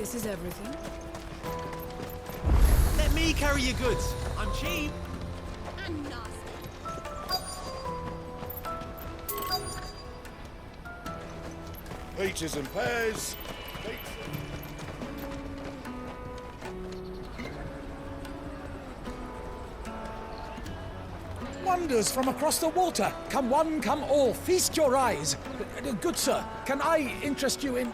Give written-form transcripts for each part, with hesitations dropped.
This is everything. Let me carry your goods. I'm cheap. And nasty. Peaches and pears. Wonders from across the water. Come one, come all. Feast your eyes. Good sir, can I interest you in...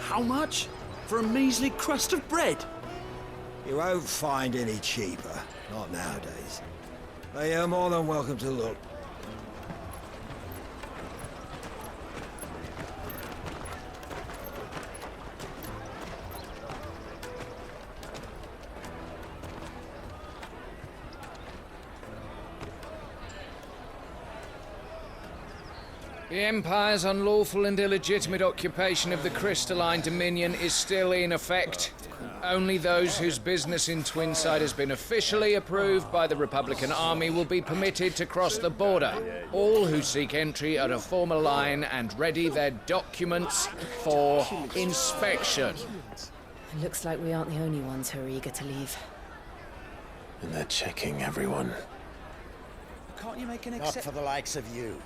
How much? For a measly crust of bread? You won't find any cheaper. Not nowadays. But you're more than welcome to look. The Empire's unlawful and illegitimate occupation of the crystalline dominion is still in effect. Only those whose business in Twinside has been officially approved by the Republican Army will be permitted to cross the border. All who seek entry are to form a line and ready their documents for inspection. It looks like we aren't the only ones who are eager to leave. And they're checking everyone. Can't you make an Not exception? for the likes of you.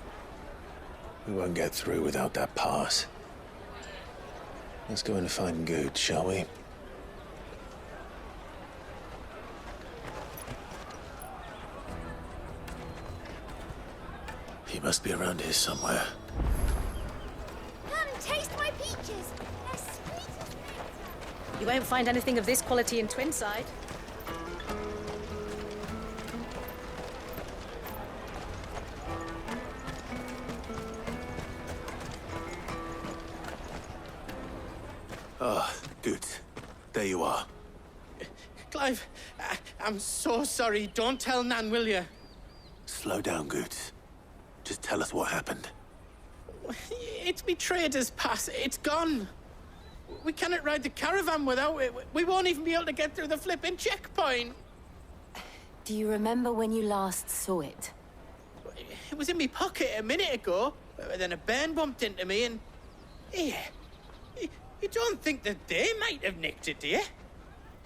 We won't get through without that pass. Let's go in and find Good, shall we? He must be around here somewhere. Come taste my peaches. They're sweet as nectar. You won't find anything of this quality in Twinside. Ah, Good. There you are. Clive, I'm so sorry. Don't tell Nan, will you? Slow down, Good. Just tell us what happened. It's me trader's pass. It's gone. We cannot ride the caravan without it. We won't even be able to get through the flipping checkpoint. Do you remember when you last saw it? It was in my pocket a minute ago. Then a bairn bumped into me and... Yeah. You don't think that they might have nicked it, do you?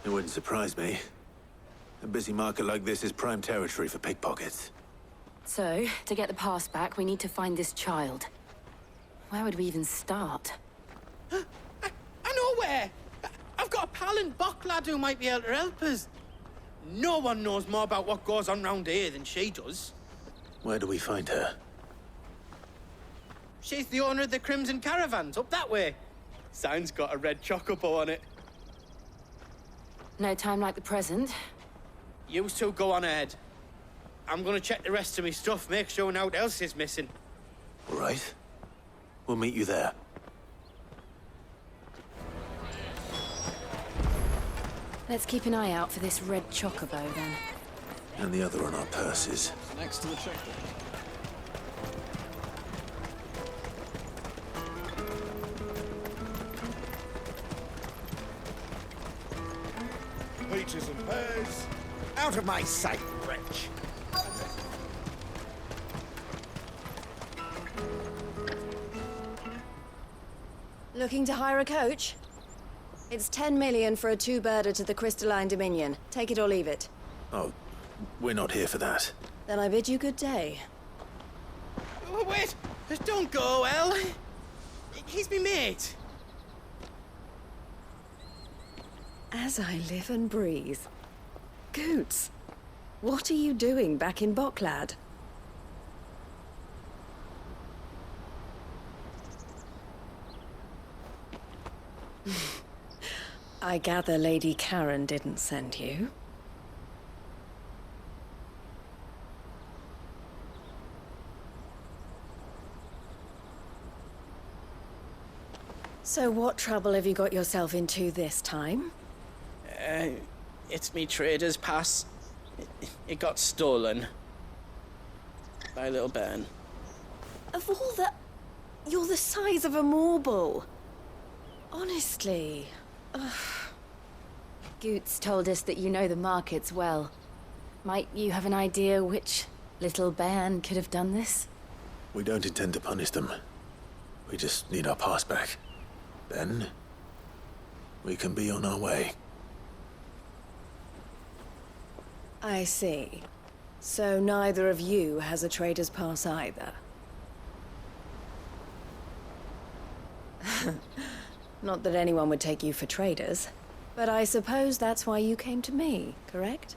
It wouldn't surprise me. A busy market like this is prime territory for pickpockets. So, to get the pass back, we need to find this child. Where would we even start? I know where. I've got a pal in Boklad who might be able to help us. No one knows more about what goes on round here than she does. Where do we find her? She's the owner of the Crimson Caravans, up that way. Sign's got a red chocobo on it. No time like the present. You two go on ahead. I'm gonna check the rest of my stuff, make sure naught else is missing. All right. We'll meet you there. Let's keep an eye out for this red chocobo, then. And the other on our purses. Next to the checkpoint. Peaches and pears. Out of my sight, wretch. Looking to hire a coach? It's 10 million for a two-birder to the Crystalline Dominion. Take it or leave it. Oh, we're not here for that. Then I bid you good day. Oh, wait! Don't go, El! He's me mate. As I live and breathe. Goots, what are you doing back in Boklad? I gather Lady Karen didn't send you. So what trouble have you got yourself into this time? It's me trader's pass. It got stolen. By a little bairn. Of all the... You're the size of a marble. Honestly. Ugh. Goots told us that you know the markets well. Might you have an idea which little bairn could have done this? We don't intend to punish them. We just need our pass back. Then, we can be on our way. I see. So neither of you has a trader's pass either. Not that anyone would take you for traders, but I suppose that's why you came to me, correct?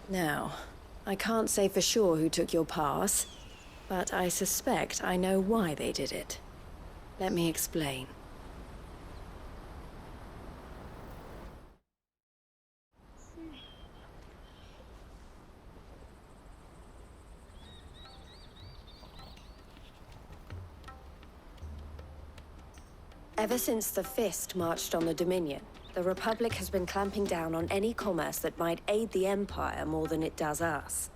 Now, I can't say for sure who took your pass, but I suspect I know why they did it. Let me explain. Ever since the Fist marched on the Dominion, the Republic has been clamping down on any commerce that might aid the Empire more than it does us.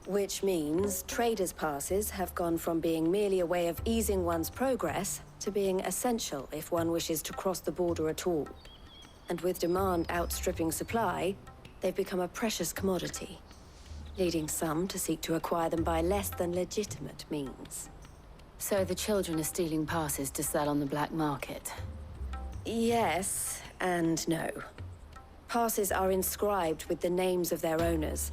Which means traders' passes have gone from being merely a way of easing one's progress to being essential if one wishes to cross the border at all. And with demand outstripping supply, they've become a precious commodity, leading some to seek to acquire them by less than legitimate means. So the children are stealing passes to sell on the black market? Yes, and no. Passes are inscribed with the names of their owners,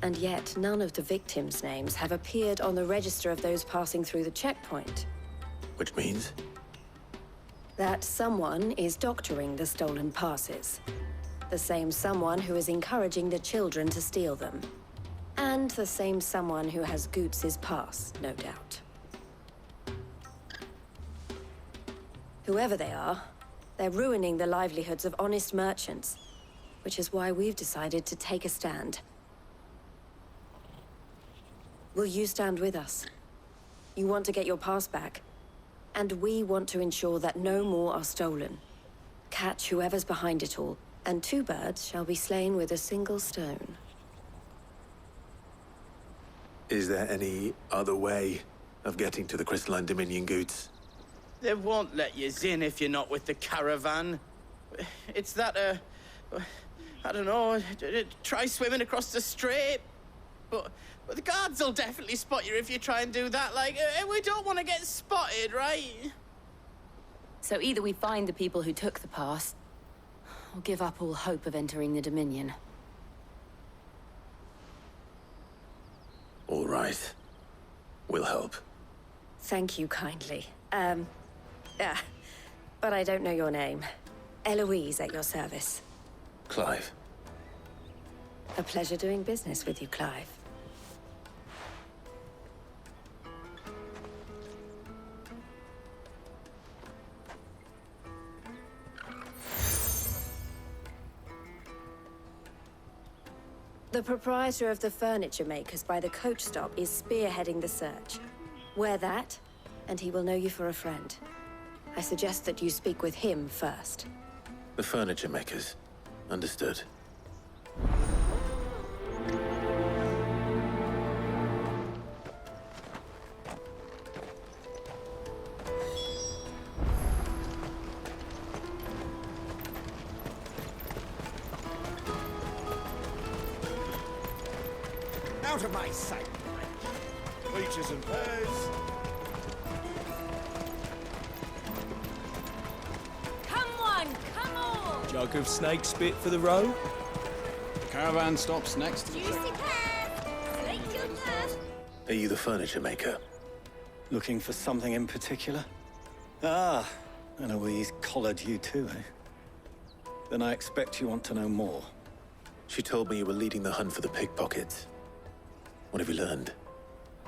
and yet none of the victims' names have appeared on the register of those passing through the checkpoint. Which means? That someone is doctoring the stolen passes. The same someone who is encouraging the children to steal them. And the same someone who has Goots's pass, no doubt. Whoever they are, they're ruining the livelihoods of honest merchants, which is why we've decided to take a stand. Will you stand with us? You want to get your pass back, and we want to ensure that no more are stolen. Catch whoever's behind it all, and 2 birds shall be slain with a single stone. Is there any other way of getting to the Crystalline Dominion Goods? They won't let you in if you're not with the caravan. It's that, I don't know, try swimming across the strait. But the guards will definitely spot you if you try and do that. Like, we don't want to get spotted, right? So either we find the people who took the pass, or give up all hope of entering the Dominion. All right. We'll help. Thank you kindly. But I don't know your name. Eloise at your service. Clive. A pleasure doing business with you, Clive. The proprietor of the furniture makers by the coach stop is spearheading the search. Wear that, and he will know you for a friend. I suggest that you speak with him first. The furniture makers. Understood. Out of my sight! Peaches and pears. Come on, come on! Jug of snake spit for the road? The caravan stops next. Juicy pears! Slate your nerve! Are you the furniture maker? Looking for something in particular? Ah, Eloise collared you too, eh? Then I expect you want to know more. She told me you were leading the hunt for the pickpockets. What have you learned?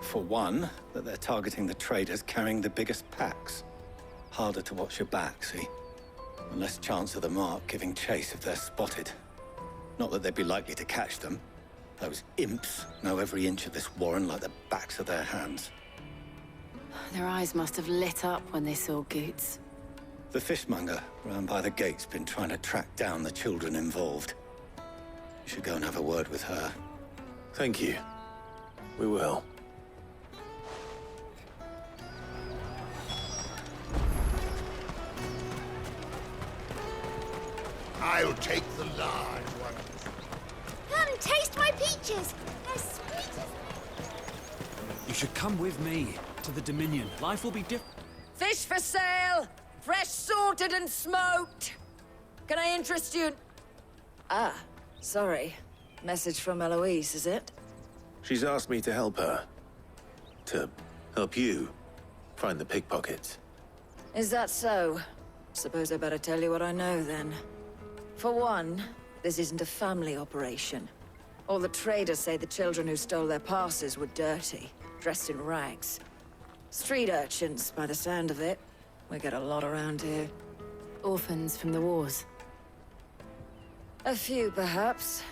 For one, that they're targeting the traders carrying the biggest packs. Harder to watch your back, see? And less chance of the mark giving chase if they're spotted. Not that they'd be likely to catch them. Those imps know every inch of this warren like the backs of their hands. Their eyes must have lit up when they saw Goots. The fishmonger round by the gate's been trying to track down the children involved. You should go and have a word with her. Thank you. We will. I'll take the large one. Come Come, taste my peaches. They're sweet as... You should come with me to the Dominion. Life will be different. Fish for sale! Fresh sorted and smoked! Can I interest you? Ah, sorry. Message from Eloise, is it? She's asked me to help her. To help you find the pickpockets. Is that so? Suppose I better tell you what I know, then. For one, this isn't a family operation. All the traders say the children who stole their passes were dirty, dressed in rags. Street urchins, by the sound of it. We get a lot around here. Orphans from the wars. A few, perhaps.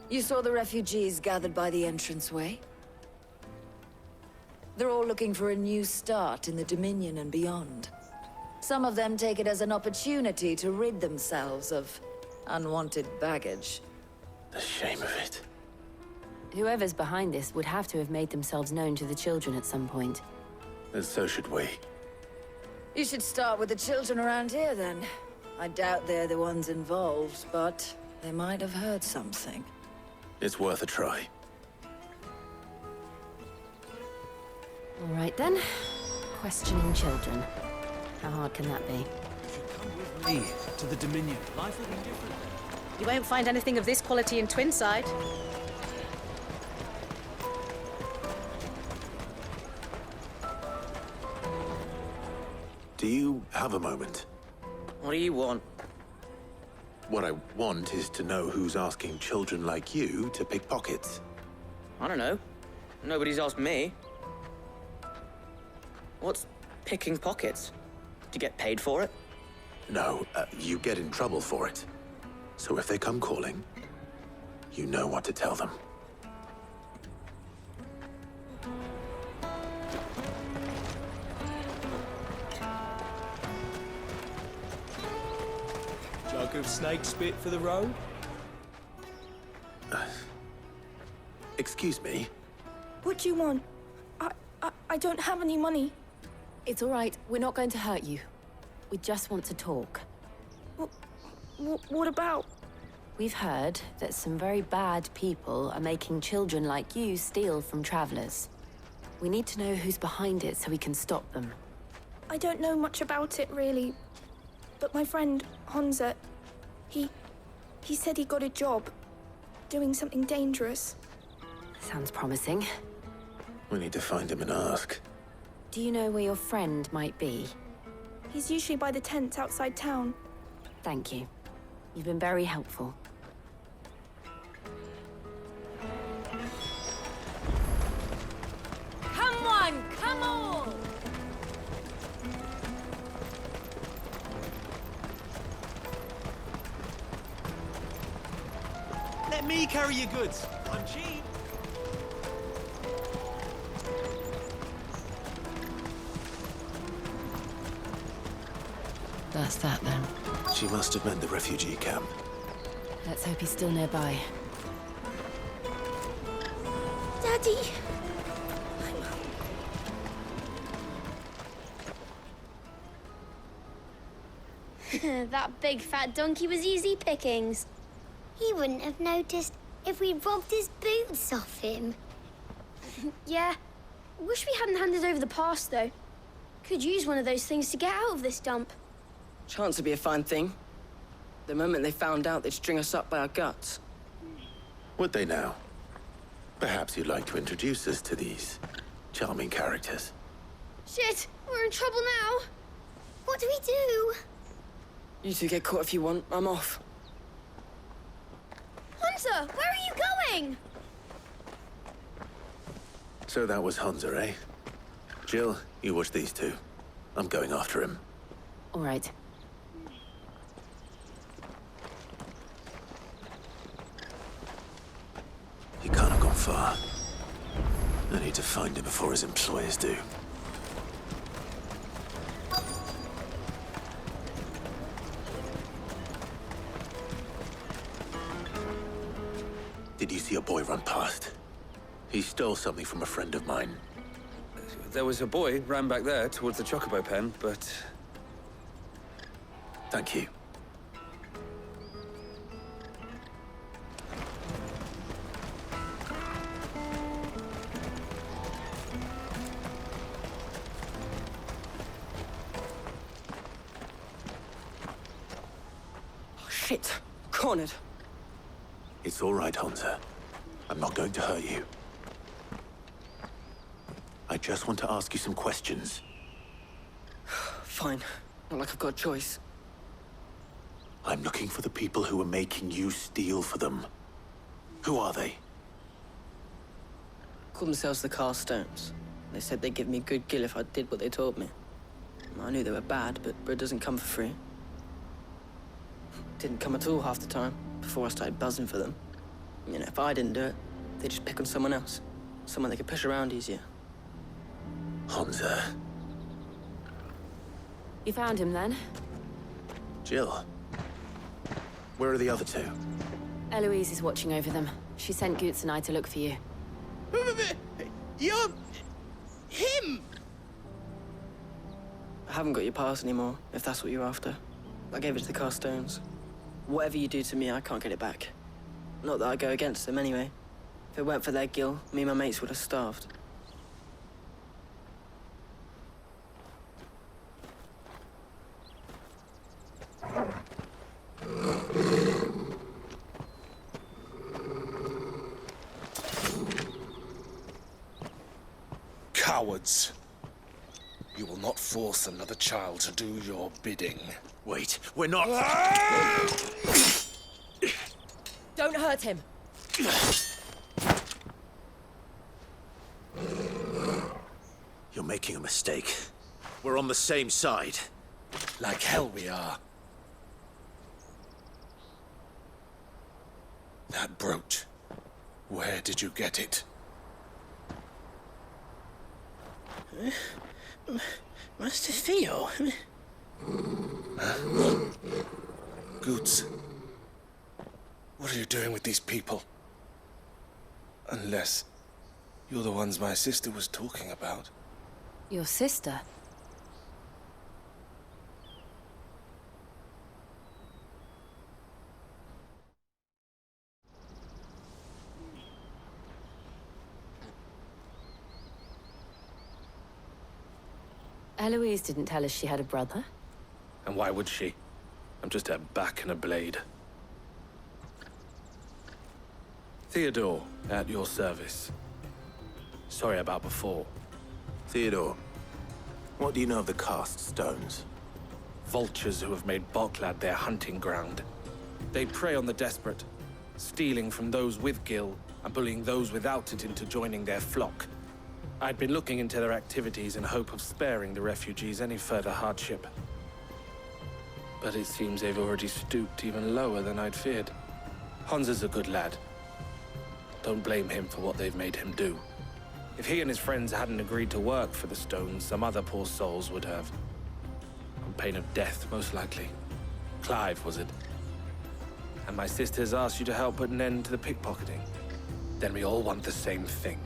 You saw the refugees gathered by the entranceway? They're all looking for a new start in the Dominion and beyond. Some of them take it as an opportunity to rid themselves of unwanted baggage. The shame of it. Whoever's behind this would have to have made themselves known to the children at some point. And so should we. You should start with the children around here, then. I doubt they're the ones involved, but they might have heard something. It's worth a try. All right, then. Questioning children. How hard can that be? You should come with me to the Dominion. Life will be different. You won't find anything of this quality in Twinside. Do you have a moment? What do you want? What I want is to know who's asking children like you to pick pockets. I don't know. Nobody's asked me. What's picking pockets? Do you get paid for it? No, you get in trouble for it. So if they come calling, you know what to tell them. Jug of snake spit for the road? Excuse me? What do you want? I don't have any money. It's all right. We're not going to hurt you. We just want to talk. What about? We've heard that some very bad people are making children like you steal from travelers. We need to know who's behind it so we can stop them. I don't know much about it, really. But my friend, Honza, he said he got a job doing something dangerous. Sounds promising. We need to find him and ask. Do you know where your friend might be? He's usually by the tents outside town. Thank you. You've been very helpful. Come on, come on! Let me carry your goods. I'm cheap. That's that, then. She must have meant the refugee camp. Let's hope he's still nearby. Daddy! That big fat donkey was easy pickings. He wouldn't have noticed if we robbed his boots off him. Yeah. Wish we hadn't handed over the pass, though. Could use one of those things to get out of this dump. Chance would be a fine thing. The moment they found out, they'd string us up by our guts. Would they now? Perhaps you'd like to introduce us to these charming characters. Shit, we're in trouble now. What do we do? You two get caught if you want. I'm off. Hunter, where are you going? So that was Hunter, eh? Jill, you watch these two. I'm going after him. All right. He can't have gone far. I need to find him before his employers do. Did you see a boy run past? He stole something from a friend of mine. There was a boy ran back there towards the chocobo pen, but... Thank you. Shit. Cornered. It's all right, Hansa. I'm not going to hurt you. I just want to ask you some questions. Fine. Not like I've got a choice. I'm looking for the people who are making you steal for them. Who are they? Called themselves the Carstones. They said they'd give me good gill if I did what they told me. I knew they were bad, but bread doesn't come for free. Didn't come at all half the time, before I started buzzing for them. You know, if I didn't do it, they'd just pick on someone else. Someone they could push around easier. Hansa. You found him then? Jill. Where are the other two? Eloise is watching over them. She sent Goots and I to look for you. You're... him! I haven't got your pass anymore, if that's what you're after. I gave it to the Carstones. Whatever you do to me, I can't get it back. Not that I go against them anyway. If it weren't for their gill, me and my mates would have starved. Cowards. You will not force another child to do your bidding. Wait, we're not... Don't hurt him. You're making a mistake. We're on the same side. Like hell we are. That brooch. Where did you get it? Master Theo? Goots. What are you doing with these people? Unless you're the ones my sister was talking about. Your sister? Eloise didn't tell us she had a brother. And why would she? I'm just her back and a blade. Theodore, at your service. Sorry about before. Theodore, what do you know of the cast stones? Vultures who have made Boklad their hunting ground. They prey on the desperate, stealing from those with gill and bullying those without it into joining their flock. I'd been looking into their activities in hope of sparing the refugees any further hardship. But it seems they've already stooped even lower than I'd feared. Hansa's a good lad. Don't blame him for what they've made him do. If he and his friends hadn't agreed to work for the stones, some other poor souls would have. On pain of death, most likely. Clive, was it? And my sisters asked you to help put an end to the pickpocketing. Then we all want the same thing.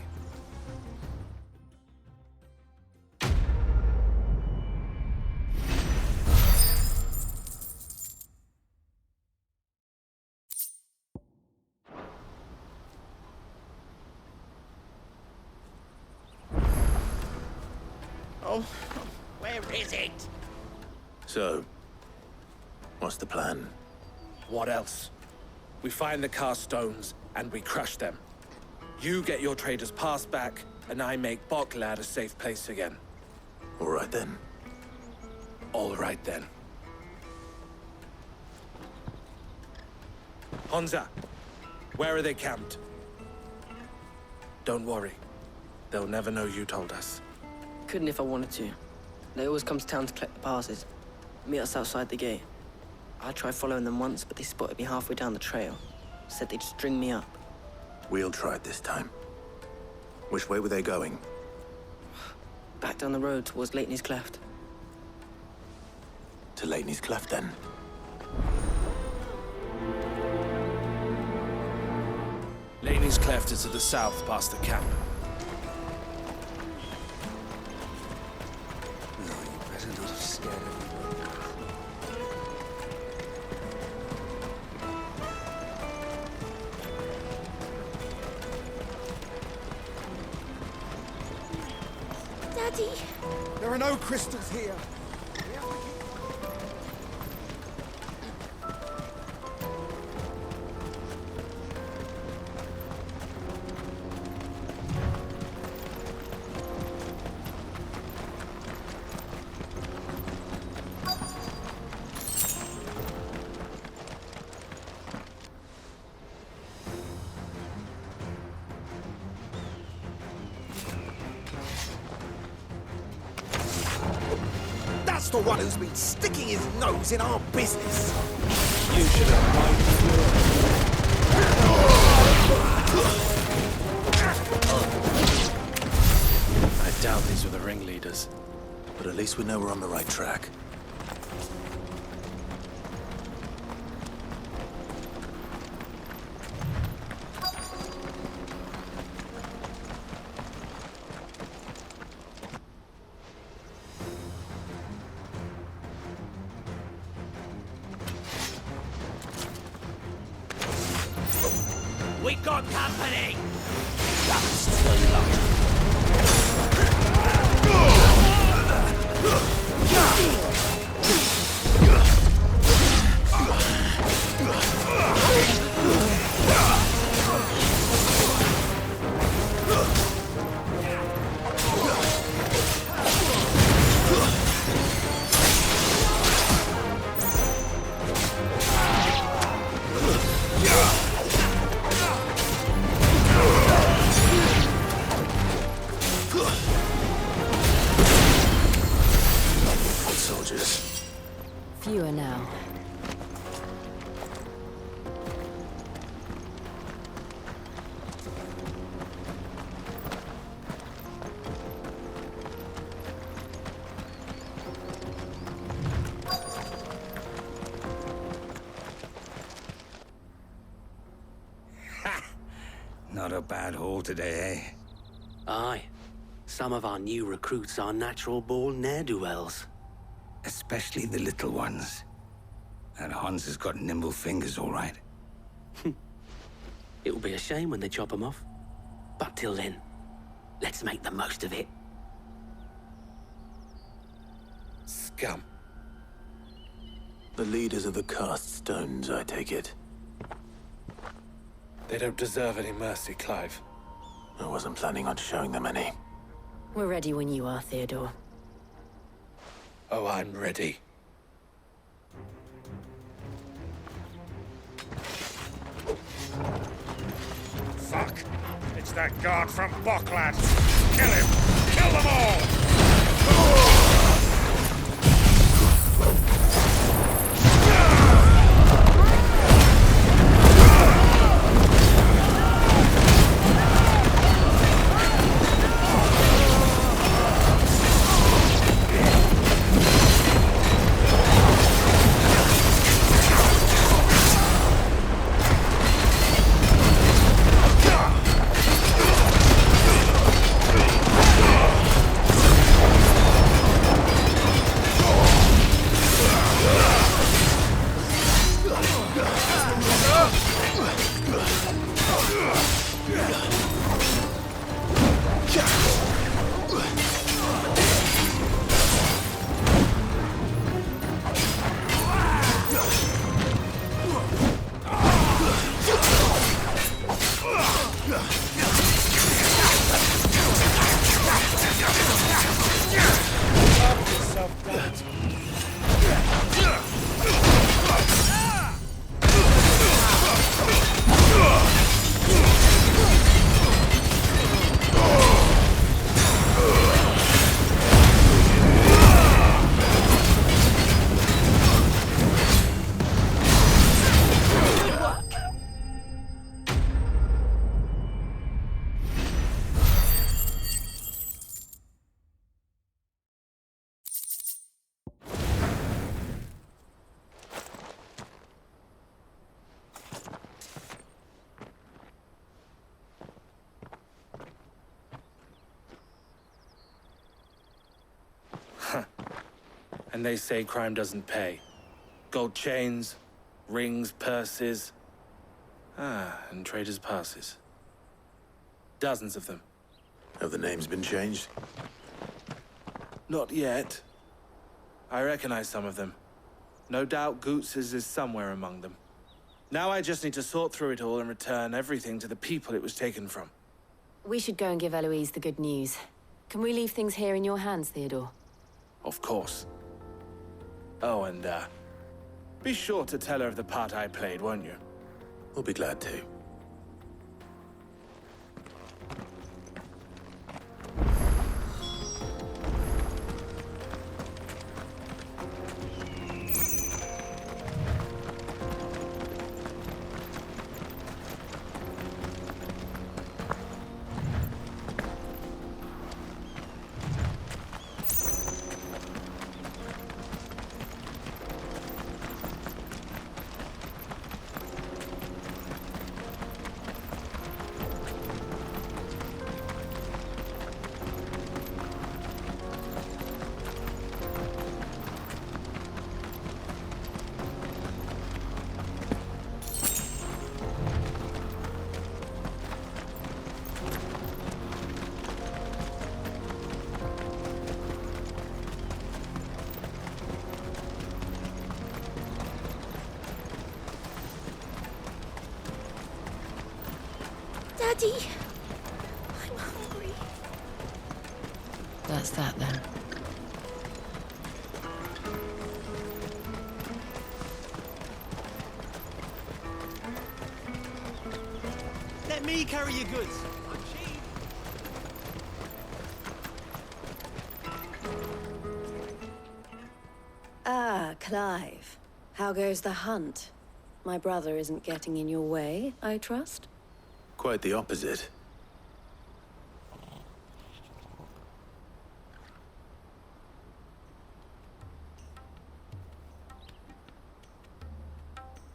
Oh, where is it? So, what's the plan? What else? We find the Carstones and we crush them. You get your trader's pass back, and I make Boklad a safe place again. All right then. All right then. Hansa, where are they camped? Don't worry. They'll never know you told us. Couldn't if I wanted to. They always come to town to collect the passes. Meet us outside the gate. I tried following them once, but they spotted me halfway down the trail. Said they'd string me up. We'll try it this time. Which way were they going? Back down the road towards Lateney's Cleft. To Lateney's Cleft, then. Lateney's Cleft is to the south, past the camp. No, you better not have scared everyone. Daddy! There are no crystals here. the one who's been sticking his nose in our business. You should have I doubt these were the ringleaders. But at least we know we're on the right track. We got company! Fewer now. Not a bad haul today, eh? Aye. Some of our new recruits are natural-born ne'er-do-wells. Especially the little ones. And Hans has got nimble fingers, all right. It'll be a shame when they chop them off. But till then, let's make the most of it. Scum. The leaders of the cast stones, I take it. They don't deserve any mercy, Clive. I wasn't planning on showing them any. We're ready when you are, Theodore. Oh, I'm ready. Fuck! It's that guard from Boklad! Kill him! Kill them all! And they say crime doesn't pay. Gold chains, rings, purses. And traders' passes. Dozens of them. Have the names been changed? Not yet. I recognize some of them. No doubt Goots's is somewhere among them. Now I just need to sort through it all and return everything to the people it was taken from. We should go and give Eloise the good news. Can we leave things here in your hands, Theodore? Of course. Oh, and, be sure to tell her of the part I played, won't you? We'll be glad to. Daddy! I'm hungry. That's that then. Let me carry your goods. I'm cheap. Ah, Clive. How goes the hunt? My brother isn't getting in your way, I trust? Quite the opposite.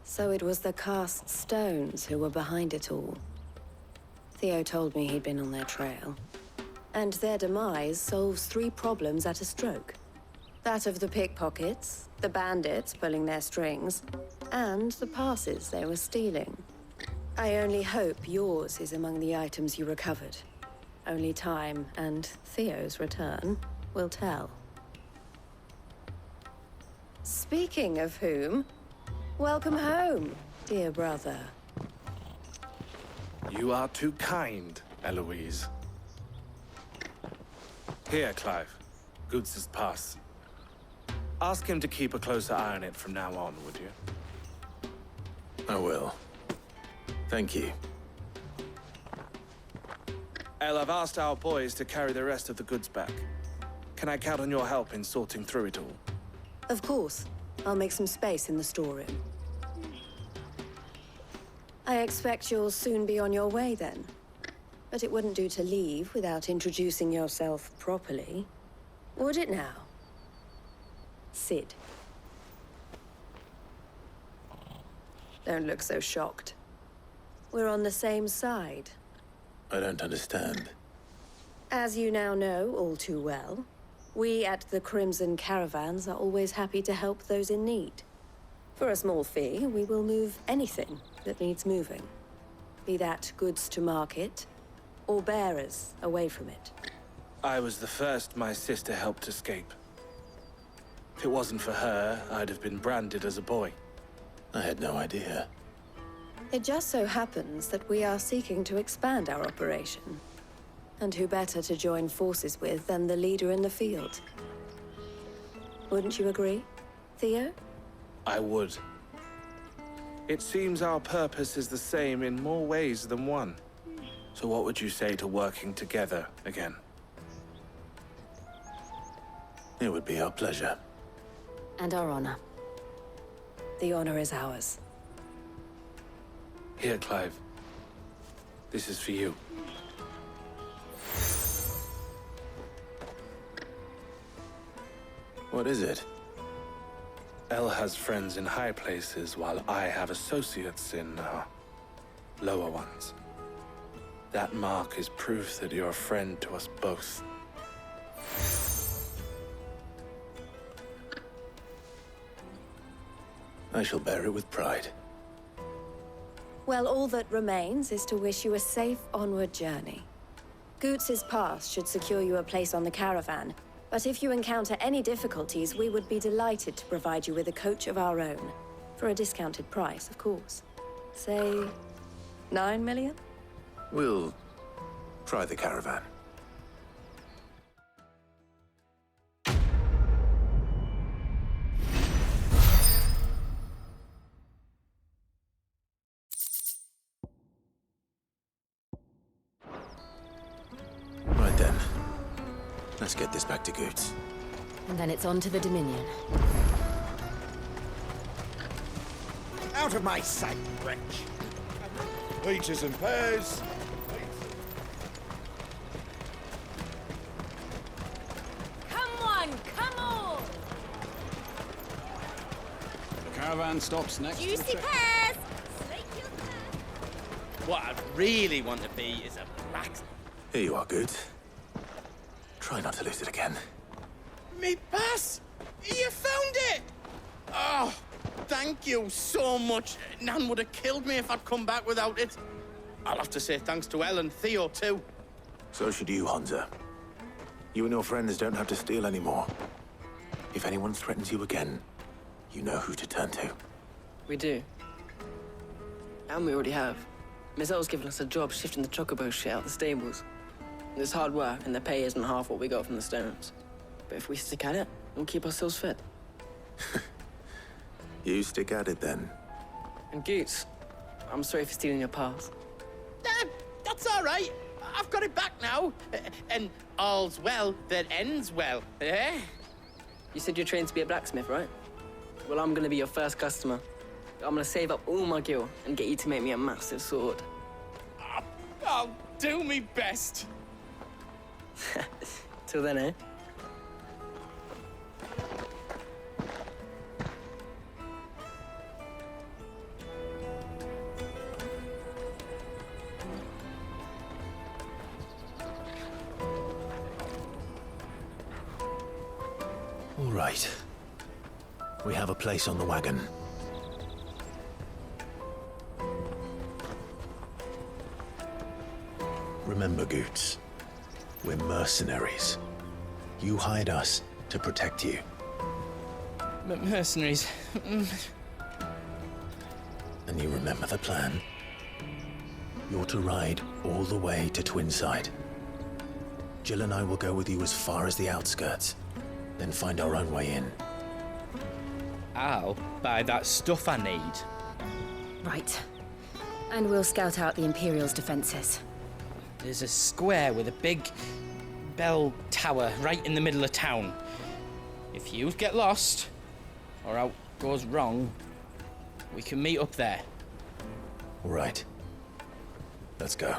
So it was the cast stones who were behind it all. Theo told me he'd been on their trail. And their demise solves 3 problems at a stroke. That of the pickpockets, the bandits pulling their strings, and the passes they were stealing. I only hope yours is among the items you recovered. Only time and Theo's return will tell. Speaking of whom, welcome home, dear brother. You are too kind, Eloise. Here, Clive. Goods' pass. Ask him to keep a closer eye on it from now on, would you? I will. Thank you. El, I've asked our boys to carry the rest of the goods back. Can I count on your help in sorting through it all? Of course. I'll make some space in the storeroom. I expect you'll soon be on your way then. But it wouldn't do to leave without introducing yourself properly. Would it now? Sid. Don't look so shocked. We're on the same side. I don't understand. As you now know all too well, we at the Crimson Caravans are always happy to help those in need. For a small fee, we will move anything that needs moving. Be that goods to market, or bearers away from it. I was the first my sister helped escape. If it wasn't for her, I'd have been branded as a boy. I had no idea. It just so happens that we are seeking to expand our operation. And who better to join forces with than the leader in the field? Wouldn't you agree, Theo? I would. It seems our purpose is the same in more ways than one. So what would you say to working together again? It would be our pleasure. And our honor. The honor is ours. Here, Clive. This is for you. What is it? El has friends in high places, while I have associates in, lower ones. That mark is proof that you're a friend to us both. I shall bear it with pride. Well, all that remains is to wish you a safe onward journey. Goots' pass should secure you a place on the caravan, but if you encounter any difficulties, we would be delighted to provide you with a coach of our own. For a discounted price, of course. Say, 9 million? We'll try the caravan. Right then. Let's get this back to Goots. And then it's on to the Dominion. Out of my sight, wretch. Peaches and pears. Come on, come on! The caravan stops next to the Juicy check. pears! What I really want to be is a black... Here you are, Goots. Try not to lose it again. Me pass! You found it! Oh, thank you so much. Nan would have killed me if I'd come back without it. I'll have to say thanks to Elle and Theo, too. So should you, Hansa. You and your friends don't have to steal anymore. If anyone threatens you again, you know who to turn to. We do. And we already have. Mizelle's given us a job shifting the chocobo shit out the stables. It's hard work, and the pay isn't half what we got from the stones. But if we stick at it, we'll keep ourselves fit. You stick at it then. And Goots, I'm sorry for stealing your pass. That's all right. I've got it back now. And all's well that ends well, eh? You said you're trained to be a blacksmith, right? Well, I'm gonna be your first customer. I'm gonna save up all my gil and get you to make me a massive sword. I'll do me best. Till then, eh? All right. We have a place on the wagon. Remember, Goots, we're mercenaries. You hired us to protect you. Mercenaries. And you remember the plan? You're to ride all the way to Twinside. Jill and I will go with you as far as the outskirts, then find our own way in. I'll buy that stuff I need. Right. And we'll scout out the Imperial's defenses. There's a square with a big bell tower right in the middle of town. If you get lost, or out goes wrong, we can meet up there. All right. Let's go.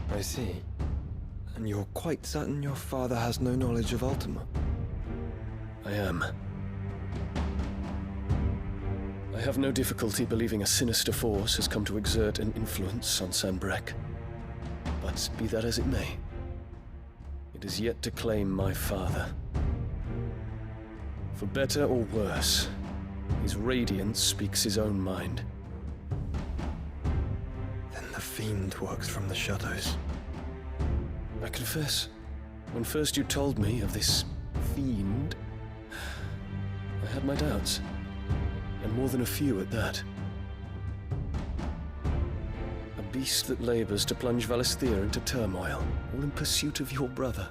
I see. And you're quite certain your father has no knowledge of Ultima? I am. I have no difficulty believing a sinister force has come to exert an influence on Sanbreque. But be that as it may, it is yet to claim my father. For better or worse, his radiance speaks his own mind. Then the Fiend works from the shadows. I confess, when first you told me of this Fiend, I had my doubts. And more than a few at that. A beast that labors to plunge Valisthea into turmoil, all in pursuit of your brother.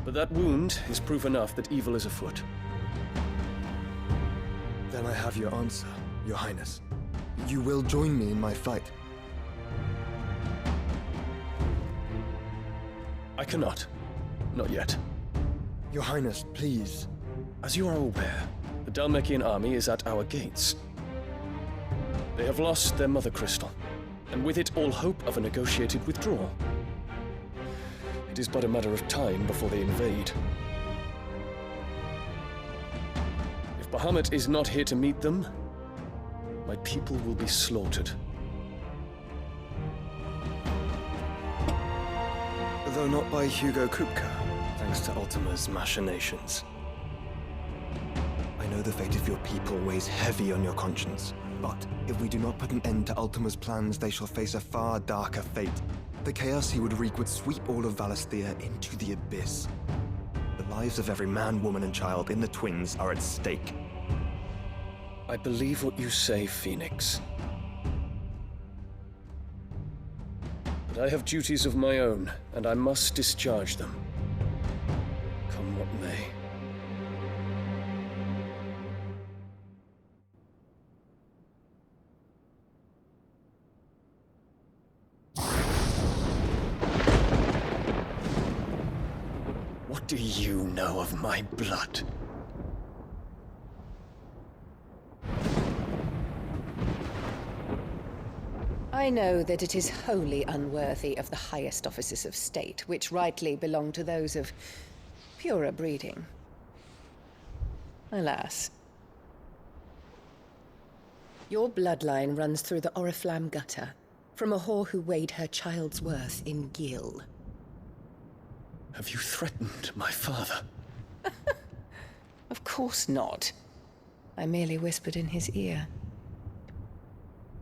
But that wound is proof enough that evil is afoot. Then I have your answer, Your Highness. You will join me in my fight. I cannot. Not yet. Your Highness, please. As you are aware, the Dhalmekian army is at our gates. They have lost their mother crystal, and with it all hope of a negotiated withdrawal. It is but a matter of time before they invade. If Bahamut is not here to meet them, my people will be slaughtered. Though not by Hugo Kupka, thanks to Ultima's machinations. I know the fate of your people weighs heavy on your conscience, but if we do not put an end to Ultima's plans, they shall face a far darker fate. The chaos he would wreak would sweep all of Valisthea into the abyss. The lives of every man, woman, and child in the Twins are at stake. I believe what you say, Phoenix. But I have duties of my own, and I must discharge them. Come what may. What do you know of my blood? I know that it is wholly unworthy of the highest offices of state, which rightly belong to those of purer breeding. Alas. Your bloodline runs through the Oriflamme gutter, From a whore who weighed her child's worth in gil. Have you threatened my father? Of course not. I merely whispered in his ear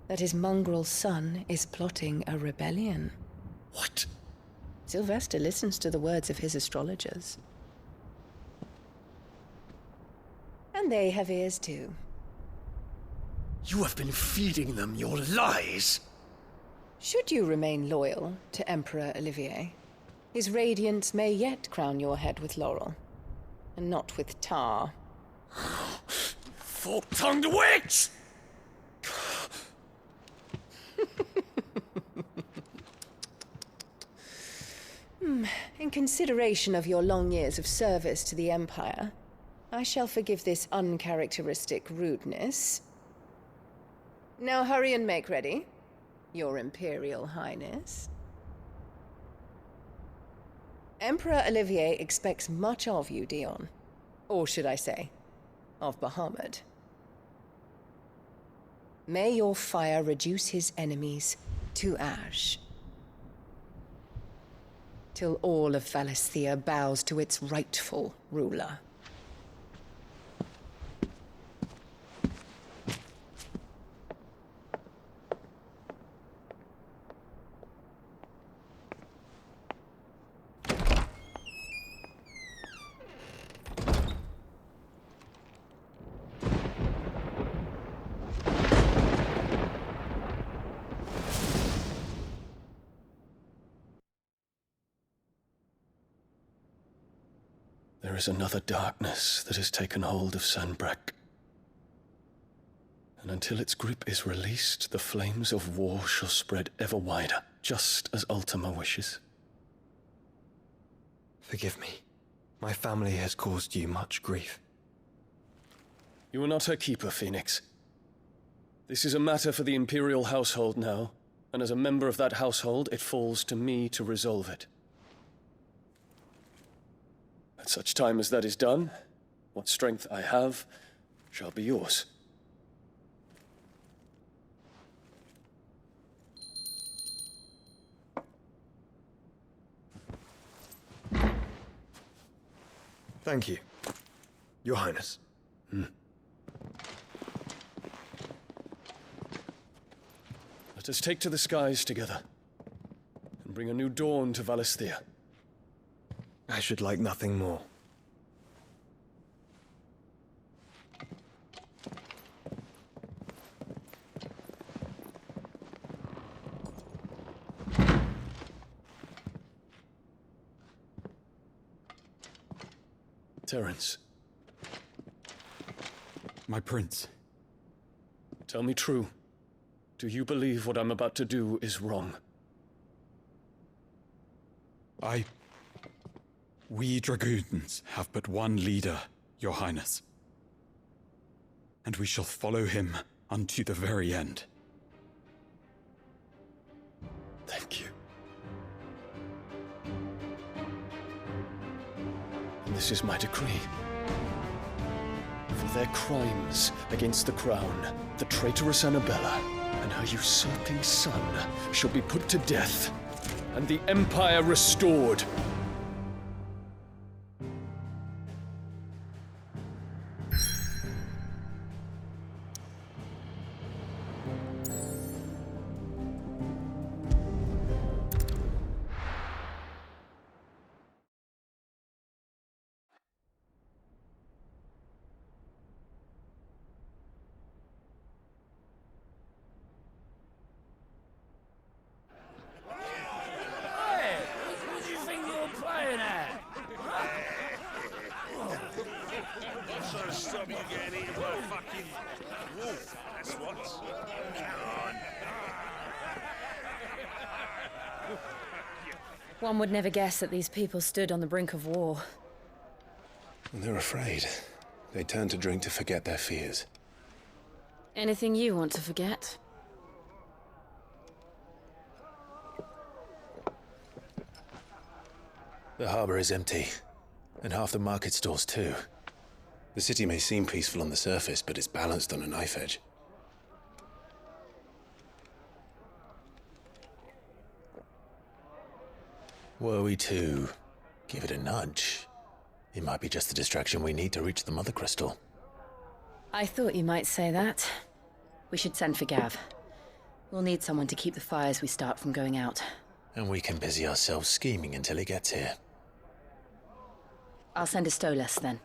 that his mongrel son is plotting a rebellion. What? Sylvester listens to the words of his astrologers. And they have ears too. You have been feeding them your lies! Should you remain loyal to Emperor Olivier, his radiance may yet crown your head with laurel, and not with tar. Fork-tongued witch! In consideration of your long years of service to the Empire, I shall forgive this uncharacteristic rudeness. Now hurry and make ready, Your Imperial Highness. Emperor Olivier expects much of you, Dion. Or should I say, of Bahamut. May your fire reduce his enemies to ash, till all of Valisthea bows to its rightful ruler. There is another darkness that has taken hold of Sanbreque. And until its grip is released, the flames of war shall spread ever wider, just as Ultima wishes. Forgive me. My family has caused you much grief. You are not her keeper, Phoenix. This is a matter for the Imperial household now, and as a member of that household, it falls to me to resolve it. At such time as that is done, what strength I have shall be yours. Thank you, Your Highness. Let us take to the skies together, and bring a new dawn to Valisthea. I should like nothing more. Terence. My prince. Tell me true. Do you believe what I'm about to do is wrong? We dragoons have but one leader, Your Highness. And we shall follow him unto the very end. Thank you. And this is my decree. For their crimes against the crown, the traitoress Annabella and her usurping son shall be put to death, and the Empire restored. Stop you getting eaten by a fucking wolf, that's what. Come on. One would never guess that these people stood on the brink of war. And they're afraid. They turn to drink to forget their fears. Anything you want to forget? The harbor is empty, and half the market stalls too. The city may seem peaceful on the surface, but it's balanced on a knife edge. Were we to give it a nudge, it might be just the distraction we need to reach the Mother Crystal. I thought you might say that. We should send for Gav. We'll need someone to keep the fires we start from going out. And we can busy ourselves scheming until he gets here. I'll send a Stolas then.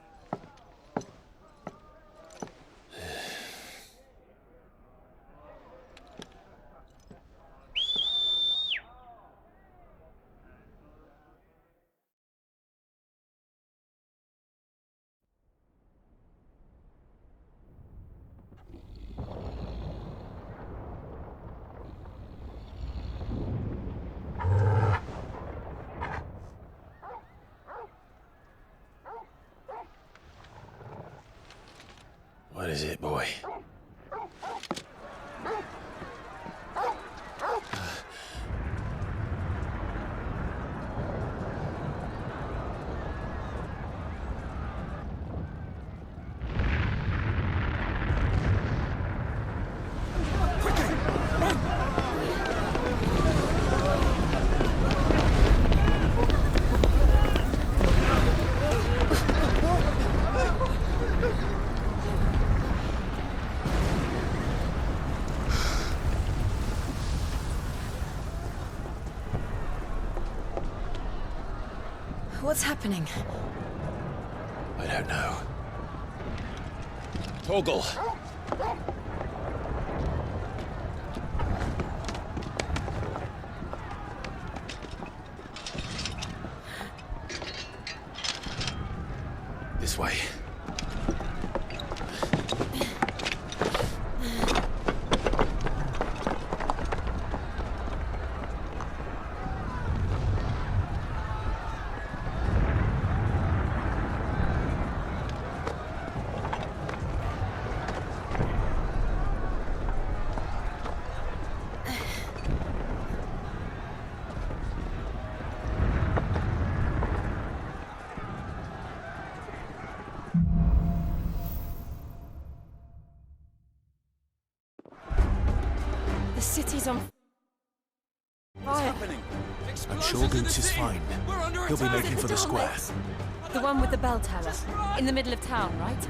What is it, boy? What's happening? I don't know. Torgal! This way. The city's on fire. I'm sure Boots is fine. He'll be making for the square. The one with the bell tower. In the middle of town, right?